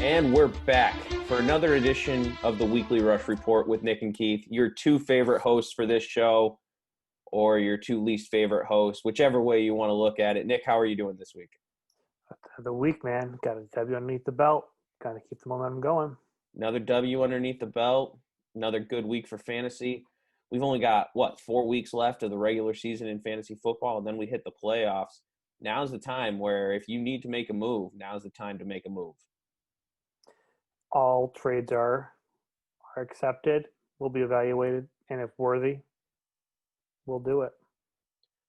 And we're back for another edition of the Weekly Rush Report with Nick and Keith, your two favorite hosts for this show, or your two least favorite hosts, whichever way you want to look at it. Nick, how are you doing this week? The week, man. Got a W underneath the belt. Got to keep the momentum going. Another W underneath the belt. Another good week for fantasy. We've only got, 4 weeks left of the regular season in fantasy football, and then we hit the playoffs. Now's the time where if you need to make a move, now's the time to make a move. All trades are accepted, will be evaluated, and if worthy, we'll do it.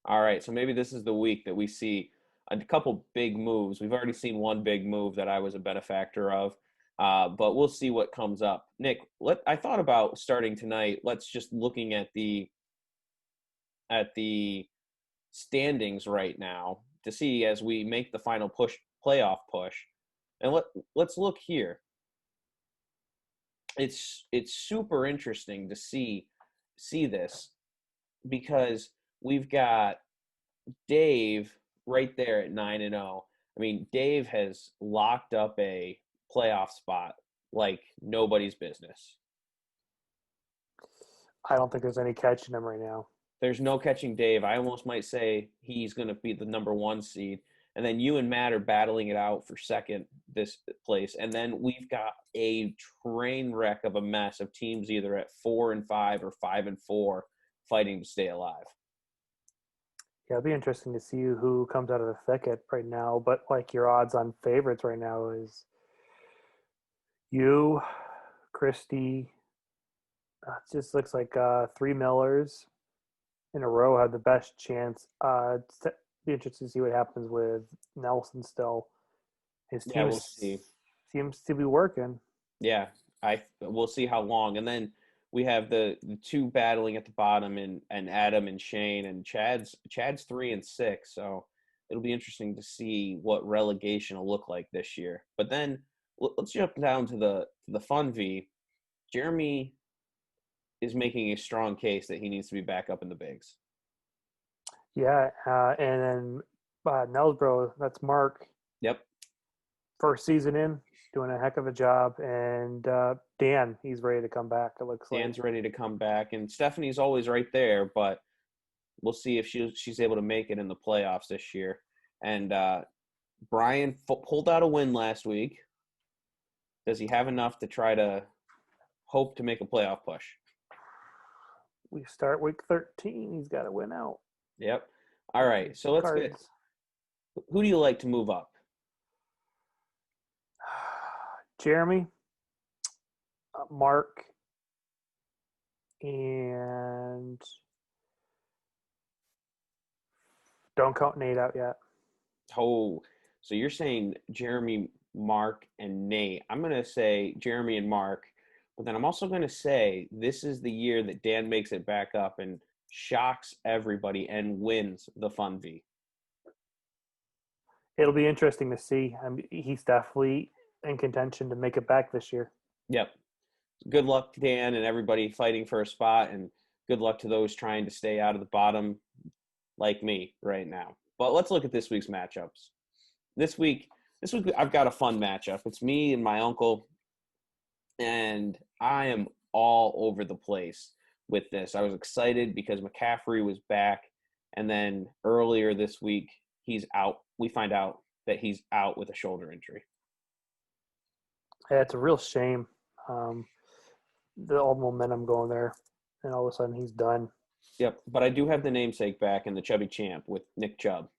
All right, so maybe this is the week that we see a couple big moves. We've already seen one big move that I was a benefactor of, but we'll see what comes up. Nick, I thought about starting tonight. Let's just looking at the standings right now to see as we make the final playoff push, and let's look here. It's super interesting to see this because we've got Dave right there at 9-0. I mean, Dave has locked up a playoff spot like nobody's business. I don't think there's any catching him right now. There's no catching Dave. I almost might say he's going to be the number one seed. And then you and Matt are battling it out for second this place. And then we've got a train wreck of a mess of teams either at 4-5 or 5-4 fighting to stay alive. Yeah, it'll be interesting to see who comes out of the thicket right now. But like your odds on favorites right now is you, Christie. It just looks like three Millers in a row have the best chance. It's be interesting to see what happens with Nelson still. His team we'll see. Seems to be working. Yeah, we'll see how long. And then we have the two battling at the bottom and Adam and Shane, and Chad's 3-6. So it'll be interesting to see what relegation will look like this year. But then let's jump down to the fun V. Jeremy is making a strong case that he needs to be back up in the bigs. Yeah, and then Nelsbro, that's Mark. Yep. First season in, doing a heck of a job. And Dan, he's ready to come back, it looks like. Dan's ready to come back. And Stephanie's always right there, but we'll see if she's able to make it in the playoffs this year. And Brian pulled out a win last week. Does he have enough to try to hope to make a playoff push? We start week 13. He's got to win out. Yep. All right. So let's get – who do you like to move up? Jeremy, Mark, and don't count Nate out yet. Oh, so you're saying Jeremy, Mark, and Nate. I'm going to say Jeremy and Mark, but then I'm also going to say this is the year that Dan makes it back up and shocks everybody and wins the Fun V. It'll be interesting to see. He's definitely in contention to make it back this year. Yep. Good luck, Dan, and everybody fighting for a spot, and good luck to those trying to stay out of the bottom like me right now. But let's look at this week's matchups. This week I've got a fun matchup. It's me and my uncle, and I am all over the place with this. I was excited because McCaffrey was back, and then earlier this week he's out. We find out that he's out with a shoulder injury. Yeah, it's a real shame. The old momentum going there, and all of a sudden he's done. Yep, but I do have the namesake back and the chubby champ with Nick Chubb.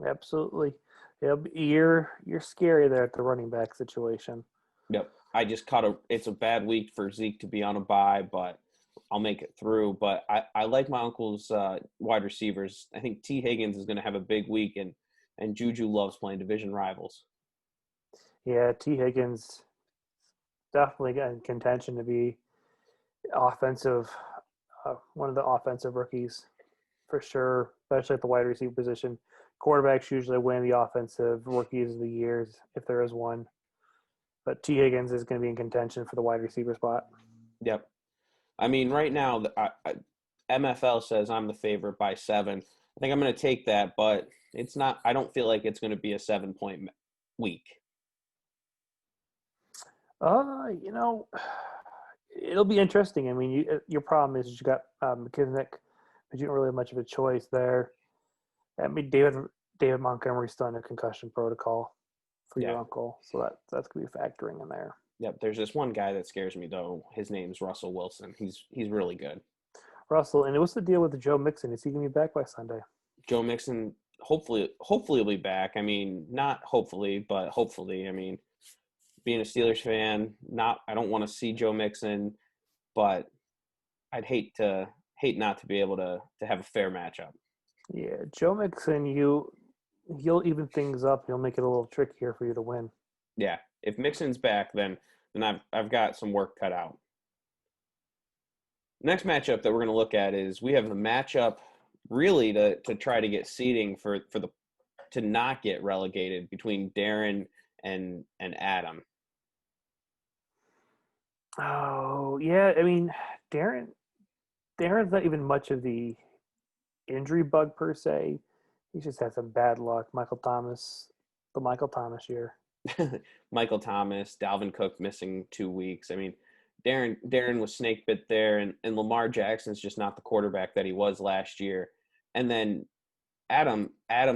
Absolutely. Yep, you're scary there at the running back situation. Yep. I just it's a bad week for Zeke to be on a bye, but I'll make it through. But I like my uncle's wide receivers. I think T. Higgins is going to have a big week, and Juju loves playing division rivals. Yeah, T. Higgins definitely got in contention to be offensive, one of the offensive rookies for sure, especially at the wide receiver position. Quarterbacks usually win the offensive rookies of the years if there is one. But T. Higgins is going to be in contention for the wide receiver spot. Yep. I mean, right now, MFL says I'm the favorite by 7. I think I'm going to take that, but it's not. I don't feel like it's going to be a 7-point week. You know, it'll be interesting. I mean, your problem is you got McKinnick, but you don't really have much of a choice there. I mean, David Montgomery's still in a concussion protocol for Yeah. your uncle, so that's gonna be factoring in there. Yep. There's this one guy that scares me though. His name's Russell Wilson. He's really good. Russell, and what's the deal with Joe Mixon? Is he gonna be back by Sunday? Joe Mixon hopefully will be back. I mean, not hopefully, but hopefully. I mean, being a Steelers fan, not I don't want to see Joe Mixon, but I'd hate not to be able to have a fair matchup. Yeah, Joe Mixon, he'll even things up. He'll make it a little trickier for you to win. Yeah. If Mixon's back, then I've got some work cut out. Next matchup that we're going to look at is we have the matchup really to try to get seeding for the to not get relegated between Darren and Adam. Oh yeah, I mean, Darren Darren's not even much of the injury bug per se. He just had some bad luck. The Michael Thomas year. Michael Thomas, Dalvin Cook missing 2 weeks. I mean, Darren was snake bit there, and Lamar Jackson's just not the quarterback that he was last year. And then Adam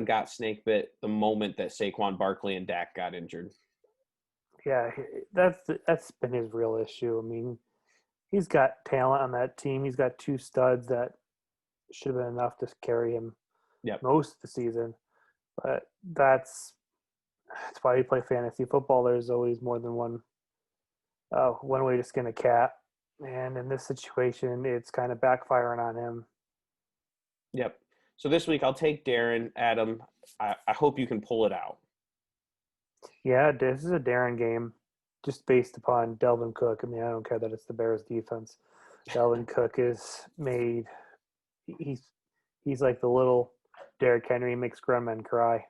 got snake bit the moment that Saquon Barkley and Dak got injured. Yeah, that's been his real issue. I mean, he's got talent on that team. He's got two studs that should have been enough to carry him Yep. most of the season. But that's why you play fantasy football. There's always more than one way to skin a cat. And in this situation, it's kind of backfiring on him. Yep. So this week I'll take Darren. Adam, I hope you can pull it out. Yeah, this is a Darren game just based upon Delvin Cook. I mean, I don't care that it's the Bears defense. Delvin Cook is made he's like the little Derrick Henry makes grown men cry.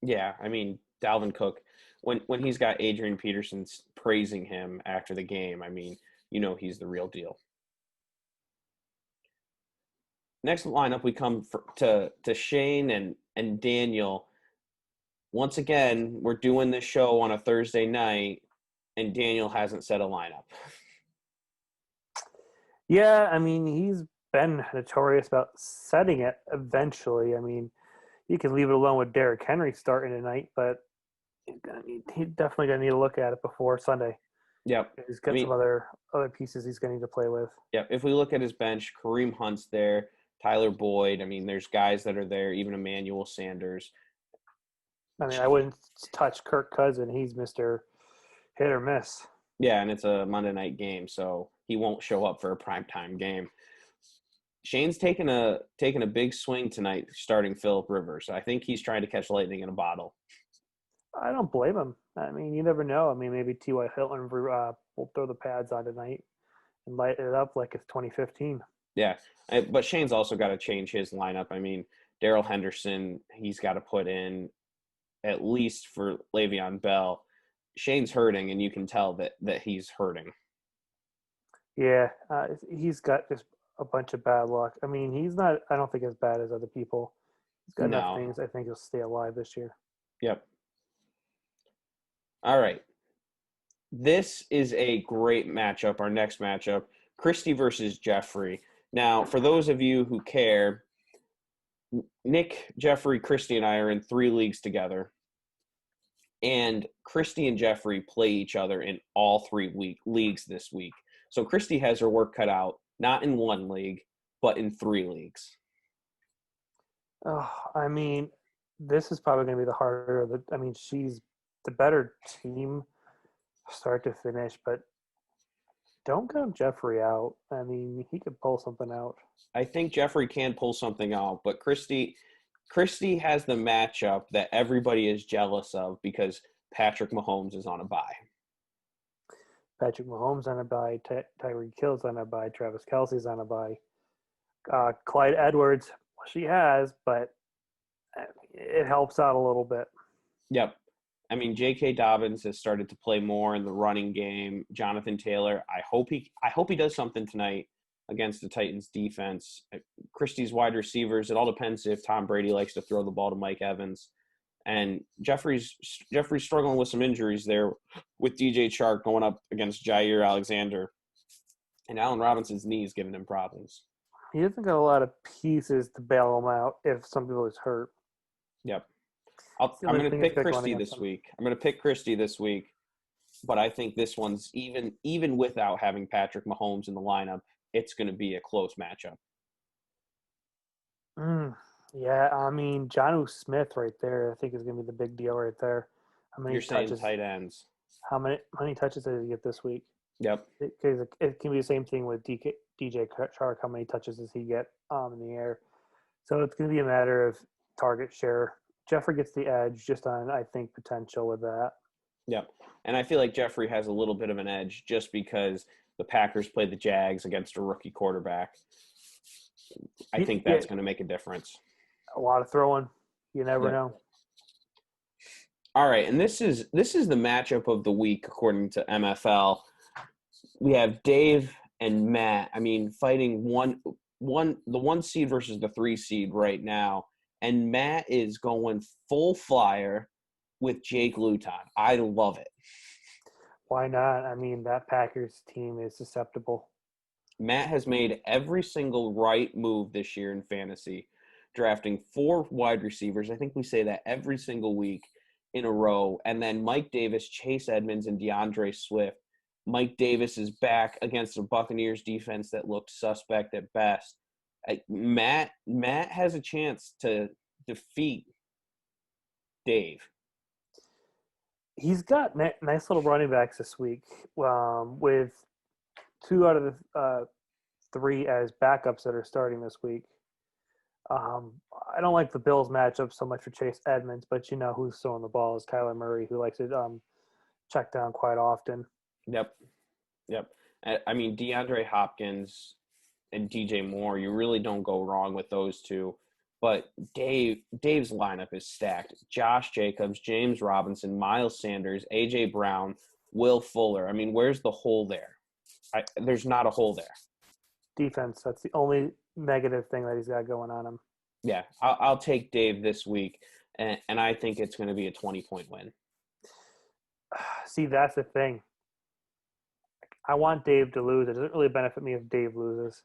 Yeah, I mean Dalvin Cook, when he's got Adrian Peterson praising him after the game, I mean, he's the real deal. Next lineup we come to Shane and Daniel. Once again, we're doing this show on a Thursday night, and Daniel hasn't set a lineup. Yeah, I mean, he's been notorious about setting it eventually. I mean, you can leave it alone with Derrick Henry starting tonight, but he's definitely gonna need to look at it before Sunday. Yep. He's got some other pieces he's gonna need to play with. Yep. If we look at his bench, Kareem Hunt's there, Tyler Boyd. I mean, there's guys that are there, even Emmanuel Sanders. I mean, I wouldn't touch Kirk Cousins. He's Mr. Hit or miss. Yeah, and it's a Monday night game, so he won't show up for a primetime game. Shane's taking a big swing tonight, starting Phillip Rivers. I think he's trying to catch lightning in a bottle. I don't blame him. I mean, you never know. I mean, maybe T.Y. Hilton will throw the pads on tonight and light it up like it's 2015. Yeah, but Shane's also got to change his lineup. I mean, Darrell Henderson, he's got to put in at least for Le'Veon Bell. Shane's hurting, and you can tell that he's hurting. Yeah, he's got just a bunch of bad luck. I mean, he's not. I don't think as bad as other people. He's got enough things. I think he'll stay alive this year. Yep. All right. This is a great matchup. Our next matchup, Christy versus Jeffrey. Now, for those of you who care, Nick, Jeffrey, Christy, and I are in 3 leagues together. And Christy and Jeffrey play each other in all 3 leagues this week. So Christy has her work cut out, not in 1 league, but in 3 leagues. Oh, I mean, this is probably going to be the harder. I mean, she's the better team, start to finish, but don't count Jeffrey out. I mean, he could pull something out. I think Jeffrey can pull something out, but Christy has the matchup that everybody is jealous of because Patrick Mahomes is on a bye. Patrick Mahomes on a bye, Tyreek Hill's on a bye, Travis Kelce's on a bye. Clyde Edwards, she has, but it helps out a little bit. Yep. I mean, J.K. Dobbins has started to play more in the running game. Jonathan Taylor, I hope he does something tonight against the Titans defense. Christie's wide receivers, it all depends if Tom Brady likes to throw the ball to Mike Evans. And Jeffrey's struggling with some injuries there with DJ Chark going up against Jair Alexander. And Allen Robinson's knee is giving him problems. He doesn't got a lot of pieces to bail him out if some people is hurt. Yep. I'm going to pick Christie this week. I'm going to pick Christie this week. But I think this one's even without having Patrick Mahomes in the lineup, it's going to be a close matchup. Yeah, I mean, Jonnu Smith right there, I think is going to be the big deal right there. How many You're saying touches? Tight ends. How many touches did he get this week? Yep. Because it can be the same thing with DJ Chark. How many touches does he get in the air? So it's going to be a matter of target share. Jeffrey gets the edge just on, I think, potential with that. Yep. And I feel like Jeffrey has a little bit of an edge just because the Packers played the Jags against a rookie quarterback. I think that's going to make a difference. A lot of throwing. You never know. All right, and this is the matchup of the week according to MFL. We have Dave and Matt. I mean, fighting the 1 seed versus the 3 seed right now, and Matt is going full flyer with Jake Luton. I love it. Why not? I mean, that Packers team is susceptible. Matt has made every single right move this year in fantasy, drafting 4 wide receivers. I think we say that every single week in a row. And then Mike Davis, Chase Edmonds, and DeAndre Swift. Mike Davis is back against the Buccaneers defense that looked suspect at best. Matt has a chance to defeat Dave. He's got nice little running backs this week with 2 out of the 3 as backups that are starting this week. I don't like the Bills matchup so much for Chase Edmonds, but you know who's throwing the ball is Kyler Murray, who likes to check down quite often. Yep. I mean, DeAndre Hopkins and DJ Moore, you really don't go wrong with those two. But Dave's lineup is stacked. Josh Jacobs, James Robinson, Miles Sanders, A.J. Brown, Will Fuller. I mean, where's the hole there? There's not a hole there. Defense, that's the only negative thing that he's got going on him. Yeah, I'll take Dave this week, and I think it's going to be a 20-point win. See, that's the thing. I want Dave to lose. It doesn't really benefit me if Dave loses.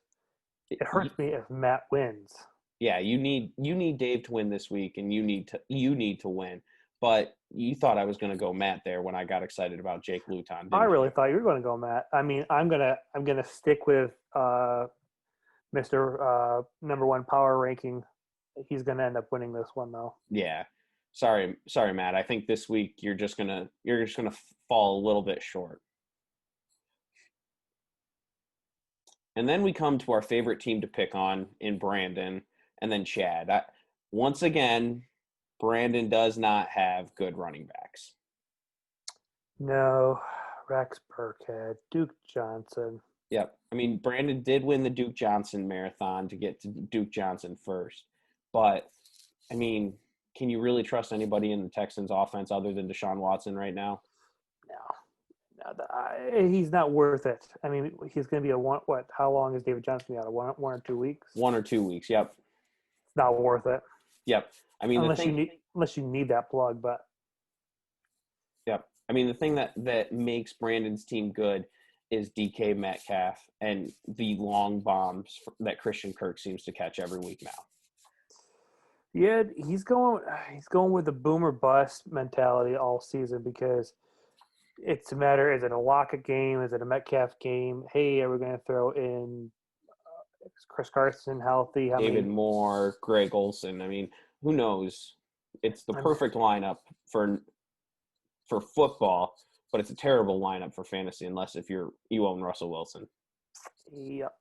It hurts me if Matt wins. Yeah, you need Dave to win this week, and you need to win. But you thought I was going to go Matt there when I got excited about Jake Luton. I really thought you were going to go Matt. I mean, I'm gonna stick with Mr. Number 1 power ranking. He's going to end up winning this one, though. Yeah, sorry, Matt. I think this week you're just gonna fall a little bit short. And then we come to our favorite team to pick on in Brandon, and then Chad. Once again, Brandon does not have good running backs. No, Rex Burkhead, Duke Johnson. Yep. I mean, Brandon did win the Duke Johnson marathon to get to Duke Johnson first. But, I mean, can you really trust anybody in the Texans offense other than Deshaun Watson right now? No, he's not worth it. I mean, he's going to be how long is David Johnson out? 1 or 2 weeks? 1 or 2 weeks, yep. It's not worth it. Yep. I mean, unless you need that plug, but. Yep. I mean, the thing that makes Brandon's team good is DK Metcalf and the long bombs that Christian Kirk seems to catch every week now. Yeah, he's going with the boomer bust mentality all season because it's a matter, is it a Lockett game? Is it a Metcalf game? Hey, are we going to throw in Chris Carson healthy? David Moore, Greg Olsen. I mean, who knows? It's the perfect lineup for football, but it's a terrible lineup for fantasy unless if you own Russell Wilson. Yep.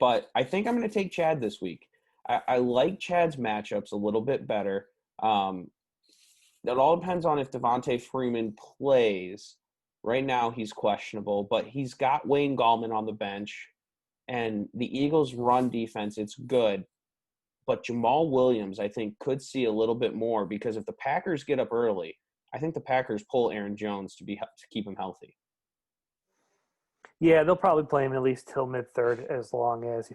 But I think I'm going to take Chad this week. I like Chad's matchups a little bit better. It all depends on if Devontae Freeman plays. Right now he's questionable, but he's got Wayne Gallman on the bench. And the Eagles' run defense, it's good. But Jamal Williams, I think, could see a little bit more because if the Packers get up early, I think the Packers pull Aaron Jones to keep him healthy. Yeah, they'll probably play him at least till mid-third as long as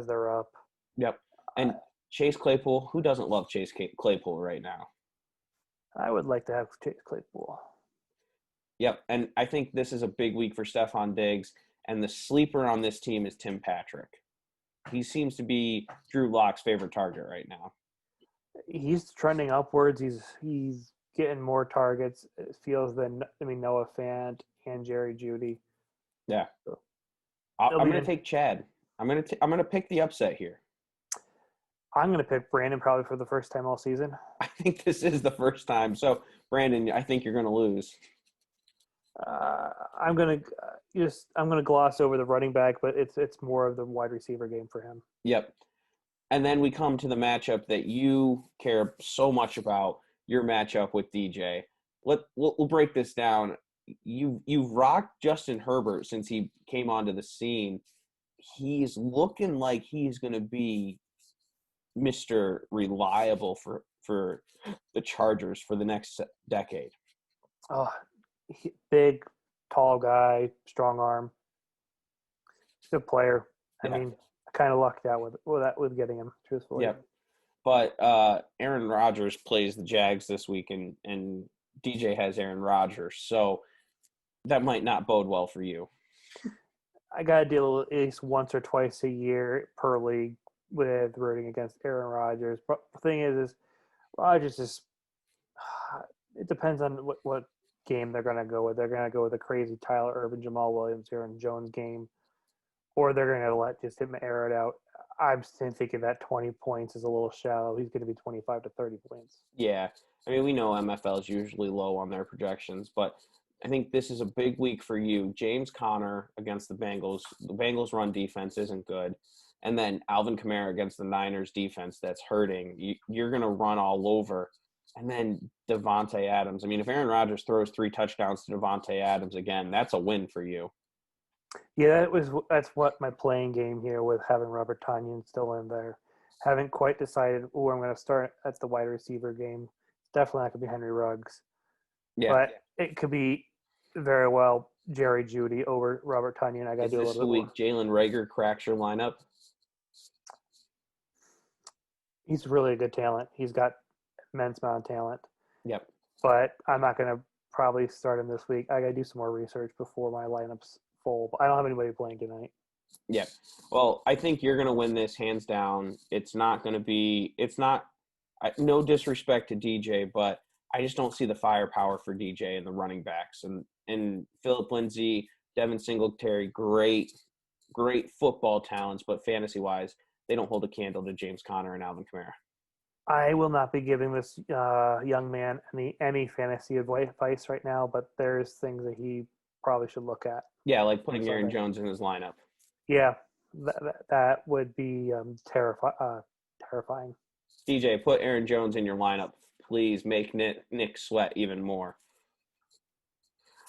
they're up. Yep. And Chase Claypool, who doesn't love Chase Claypool right now? I would like to have Chase Claypool. Yep, and I think this is a big week for Stefon Diggs, and the sleeper on this team is Tim Patrick. He seems to be Drew Lock's favorite target right now. He's trending upwards. He's getting more targets. It feels than Noah Fant and Jerry Judy. Yeah, So, I'm going to take Chad. I'm going to pick the upset here. I'm going to pick Brandon probably for the first time all season. I think this is the first time. So, Brandon, I think you're going to lose. I'm going to gloss over the running back, but it's more of the wide receiver game for him. Yep. And then we come to the matchup that you care so much about, your matchup with DJ. We'll break this down. You've rocked Justin Herbert since he came onto the scene. He's looking like he's going to be Mr. Reliable for the Chargers for the next decade. Oh, big, tall guy, strong arm, good player. Yeah. I mean, I kind of lucked out with getting him, truthfully. Yeah. But Aaron Rodgers plays the Jags this week, and DJ has Aaron Rodgers. So that might not bode well for you. I got to deal at least once or twice a year per league with rooting against Aaron Rodgers. But the thing is Rodgers is – it depends on what game they're going to go with. They're going to go with a crazy Tyler Ervin, Jamal Williams, Aaron Jones game, or they're going to let just him air it out. I'm still thinking that 20 points is a little shallow. He's going to be 25 to 30 points. Yeah. I mean, we know MFL is usually low on their projections, but I think this is a big week for you. James Conner against the Bengals. The Bengals' run defense isn't good. And then Alvin Kamara against the Niners' defense that's hurting. You're going to run all over. And then Davante Adams. I mean, if Aaron Rodgers throws 3 touchdowns to Davante Adams again, that's a win for you. Yeah, that's what my playing game here with having Robert Tonyan still in there. Haven't quite decided who I'm going to start at the wide receiver game. It's definitely not going to be Henry Ruggs. Yeah. But it could be very well Jerry Judy over Robert Tonyan. I got to do a little bit more. Is this the week Jalen Reagor cracks your lineup? He's really a good talent. He's got immense amount of talent. Yep. But I'm not going to probably start him this week. I got to do some more research before my lineup's full. But I don't have anybody playing tonight. Yep. Well, I think you're going to win this hands down. It's not going to be – it's not – no disrespect to DJ, but I just don't see the firepower for DJ and the running backs. And Philip Lindsay, Devin Singletary, great football talents, but fantasy-wise, they don't hold a candle to James Conner and Alvin Kamara. I will not be giving this young man any fantasy advice right now, but there's things that he probably should look at. Yeah, like putting Aaron Jones in his lineup. Yeah, that would be terrifying. DJ, put Aaron Jones in your lineup. Please make Nick sweat even more.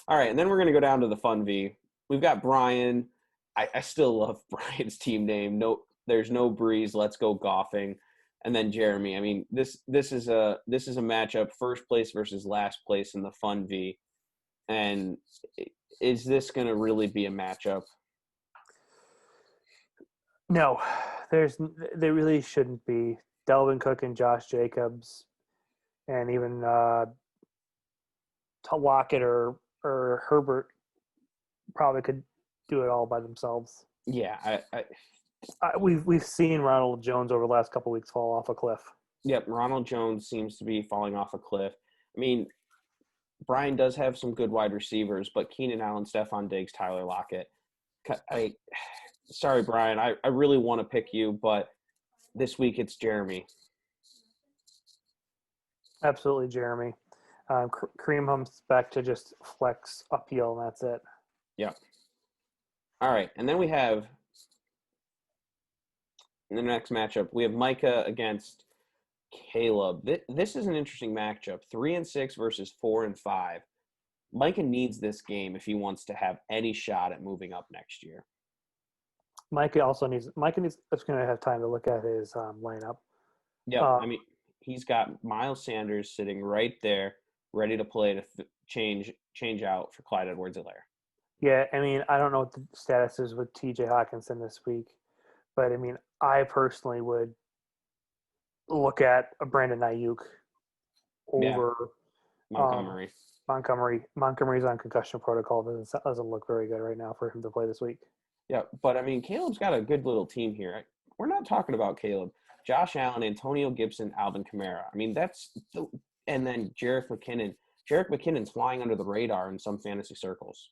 All right, and then we're going to go down to the Fun V. We've got Brian. I still love Brian's team name. No, there's no Breeze. Let's go golfing. And then Jeremy. I mean, this is a matchup, first place versus last place in the Fun V. And is this going to really be a matchup? No, there really shouldn't be. Delvin Cook and Josh Jacobs, and even Lockett or Herbert probably could do it all by themselves. Yeah, we've seen Ronald Jones over the last couple of weeks fall off a cliff. Yep, Ronald Jones seems to be falling off a cliff. I mean, Brian does have some good wide receivers, but Keenan Allen, Stefon Diggs, Tyler Lockett. Sorry, Brian. I really want to pick you, but this week it's Jeremy. Absolutely, Jeremy. Kareem Hunt's back to just flex uphill, and that's it. Yeah. All right, and then we have in the next matchup, we have Micah against Caleb. This is an interesting matchup. 3-6 versus 4-5. Micah needs this game if he wants to have any shot at moving up next year. Micah is going to have time to look at his lineup. Yeah, I mean, he's got Miles Sanders sitting right there, ready to play to change out for Clyde Edwards-Helaire. Yeah, I mean, I don't know what the status is with T.J. Hawkinson this week, but I mean, I personally would look at a Brandon Ayuk over Um, Montgomery. Montgomery's on concussion protocol. Doesn't look very good right now for him to play this week. Yeah, but I mean, Caleb's got a good little team here. We're not talking about Caleb. Josh Allen, Antonio Gibson, Alvin Kamara. I mean, and then Jerick McKinnon. Jerick McKinnon's flying under the radar in some fantasy circles.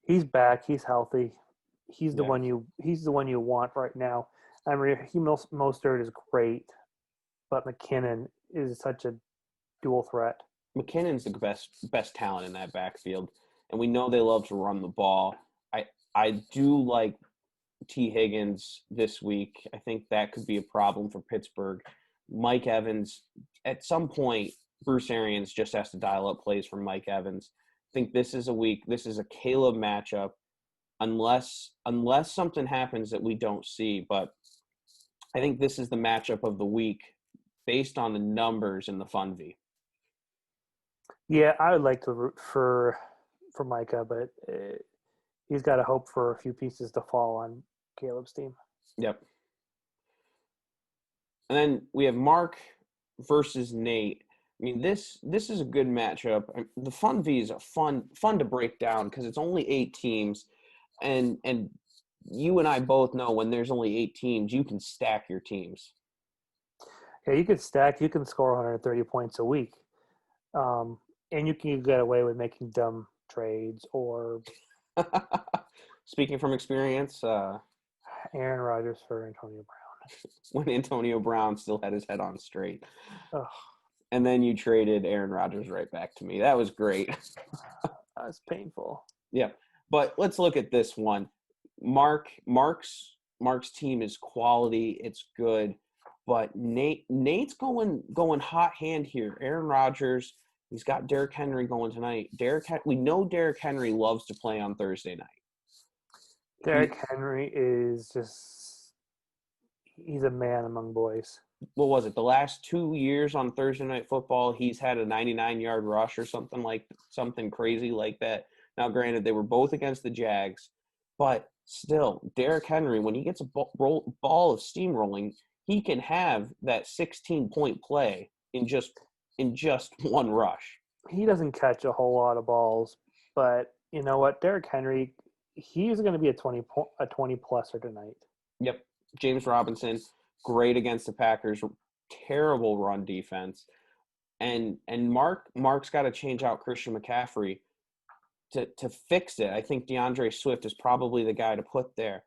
He's back. He's healthy. He's the Yeah. one you want right now. I mean, Mostert is great, but McKinnon is such a dual threat. McKinnon's the best talent in that backfield, and we know they love to run the ball. I do like T. Higgins this week. I think that could be a problem for Pittsburgh. Mike Evans, at some point, Bruce Arians just has to dial up plays for Mike Evans. I think this is a Caleb matchup, unless something happens that we don't see. But I think this is the matchup of the week based on the numbers in the Fun V. Yeah, I would like to root for Micah, but he's got to hope for a few pieces to fall on Caleb's team. Yep. And then we have Mark versus Nate. I mean, this is a good matchup. The Fun V is a fun to break down because it's only 8 teams, and you and I both know when there's only 8 teams, you can stack your teams. Yeah, you can stack. You can score 130 points a week, and you can get away with making dumb trades or Speaking from experience, Aaron Rodgers for Antonio Brown. when Antonio Brown still had his head on straight. Ugh, And then you traded Aaron Rodgers right back to me. That was great. that's painful. Yeah. But let's look at this one. Mark's team is quality. It's good. But Nate's going hot hand here. Aaron Rodgers, he's got Derrick Henry going tonight. We know Derrick Henry loves to play on Thursday night. Derrick Henry is he's a man among boys. What was it? The last 2 years on Thursday Night Football, he's had a 99-yard rush or something crazy like that. Now, granted, they were both against the Jags, but still, Derrick Henry, when he gets a ball of steamrolling, he can have that 16-point play in just one rush. He doesn't catch a whole lot of balls, but you know what? Derrick Henry, he's going to be a 20-pluser tonight. Yep. James Robinson, great against the Packers, terrible run defense. And Mark's got to change out Christian McCaffrey to fix it. I think DeAndre Swift is probably the guy to put there.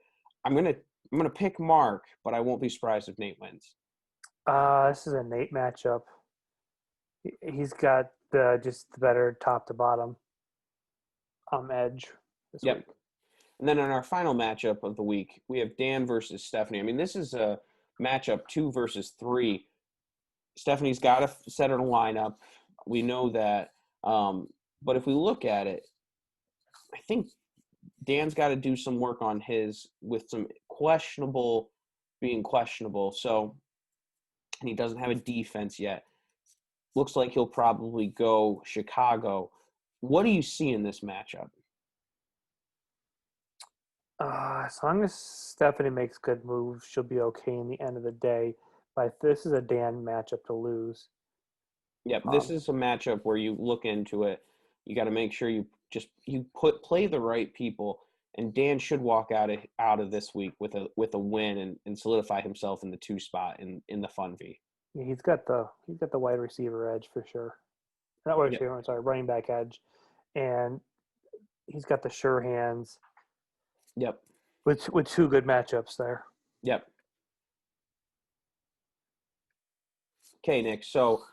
I'm gonna pick Mark, but I won't be surprised if Nate wins. This is a Nate matchup. He's got just the better top to bottom edge this Yep. week. And then in our final matchup of the week, we have Dan versus Stephanie. I mean, this is a matchup 2 versus 3. Stephanie's got to set her lineup. We know that. But if we look at it, I think Dan's got to do some work on his with some being questionable. So, and he doesn't have a defense yet. Looks like he'll probably go Chicago. What do you see in this matchup? As long as Stephanie makes good moves, she'll be okay in the end of the day. But this is a Dan matchup to lose. Yep, this is a matchup where you look into it. You got to make sure you play the right people, and Dan should walk out of this week with a win and solidify himself in the 2 spot in the Fun V. Yeah, he's got the wide receiver edge for sure. Not wide receiver, sorry, running back edge, and he's got the sure hands. Yep. With 2 good matchups there. Yep. Okay, Nick. So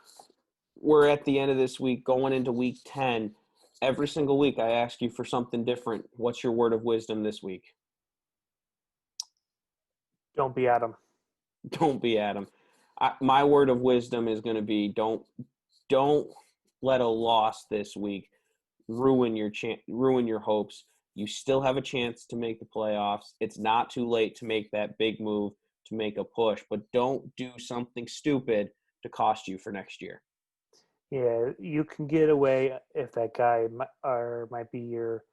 we're at the end of this week, going into week 10. Every single week I ask you for something different. What's your word of wisdom this week? Don't be Adam. Don't be Adam. My word of wisdom is going to be don't let a loss this week ruin your hopes. You still have a chance to make the playoffs. It's not too late to make that big move, to make a push, but don't do something stupid to cost you for next year. Yeah, you can get away if that guy might be your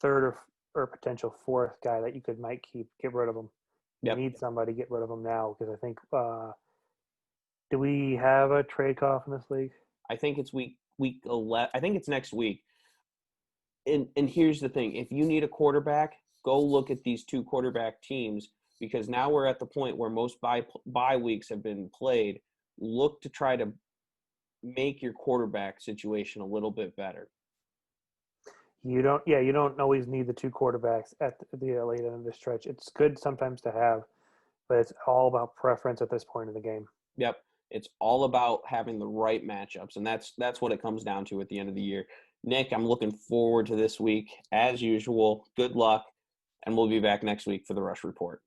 third or potential 4th guy that you might get rid of him. You need somebody to get rid of him now because I think do we have a trade call in this league? I think it's week 11. I think it's next week. And here's the thing: if you need a quarterback, go look at these two quarterback teams, because now we're at the point where most bye weeks have been played. Look to try to make your quarterback situation a little bit better. You don't always need the two quarterbacks at the late end of the stretch. It's good sometimes to have, but it's all about preference at this point in the game. Yep. It's all about having the right matchups, and that's what it comes down to at the end of the year. Nick, I'm looking forward to this week. As usual, good luck, and we'll be back next week for the Rush Report.